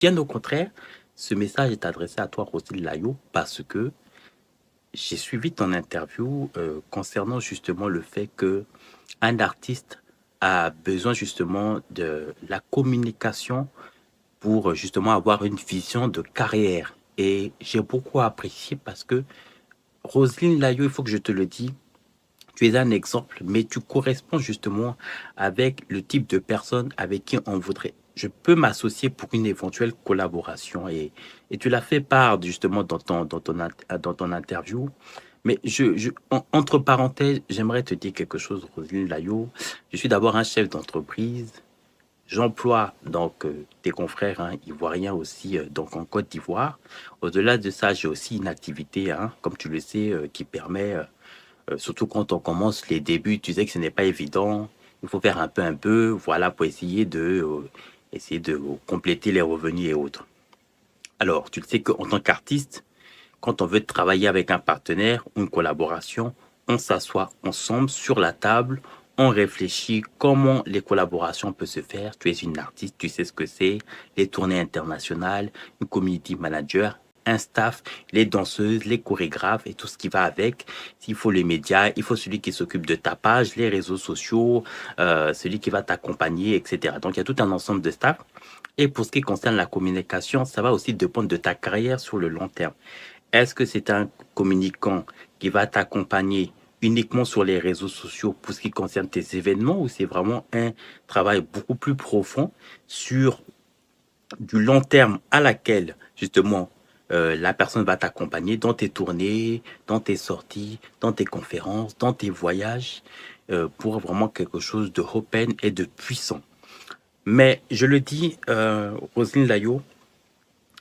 Bien au contraire, ce message est adressé à toi, Roselyne Layo, parce que j'ai suivi ton interview concernant justement le fait que un artiste a besoin justement de la communication pour justement avoir une vision de carrière. Et j'ai beaucoup apprécié parce que Roselyne Layo, il faut que je te le dise, tu es un exemple, mais tu corresponds justement avec le type de personne avec qui on voudrait. Je peux m'associer pour une éventuelle collaboration et tu l'as fait part justement dans ton interview. Mais entre parenthèses, j'aimerais te dire quelque chose, Roselyne Layo. Je suis d'abord un chef d'entreprise. J'emploie donc tes confrères ivoiriens aussi donc en Côte d'Ivoire. Au-delà de ça, j'ai aussi une activité, comme tu le sais, qui permet surtout quand on commence les débuts, tu sais que ce n'est pas évident. Il faut faire un peu, voilà, pour essayer de compléter les revenus et autres. Alors, tu le sais qu'en tant qu'artiste, quand on veut travailler avec un partenaire ou une collaboration, on s'assoit ensemble sur la table, on réfléchit comment les collaborations peuvent se faire. Tu es une artiste, tu sais ce que c'est, les tournées internationales, une community manager, un staff, les danseuses, les chorégraphes et tout ce qui va avec. S'il faut les médias, il faut celui qui s'occupe de ta page, les réseaux sociaux, celui qui va t'accompagner, etc. Donc il y a tout un ensemble de staff. Et pour ce qui concerne la communication, ça va aussi dépendre de ta carrière sur le long terme. Est-ce que c'est un communicant qui va t'accompagner uniquement sur les réseaux sociaux pour ce qui concerne tes événements ou c'est vraiment un travail beaucoup plus profond sur du long terme à laquelle justement la personne va t'accompagner dans tes tournées, dans tes sorties, dans tes conférences, dans tes voyages pour vraiment quelque chose de open et de puissant. Mais je le dis, Roselyne Layo,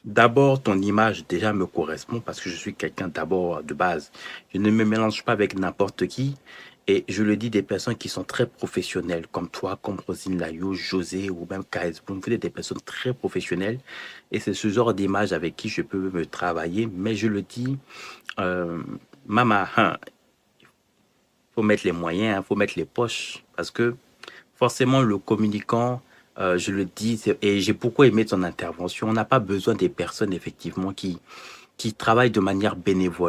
d'abord, ton image déjà me correspond parce que je suis quelqu'un d'abord de base. Je ne me mélange pas avec n'importe qui. Et je le dis des personnes qui sont très professionnelles, comme toi, comme Rosine Layo, José ou même KS Bloom. Vous êtes des personnes très professionnelles. Et c'est ce genre d'image avec qui je peux me travailler. Mais je le dis, euh, Mama, faut mettre les moyens, faut mettre les poches. Parce que forcément, le communicant, je le dis, et j'ai beaucoup aimé ton intervention, on n'a pas besoin des personnes effectivement qui travaillent de manière bénévole.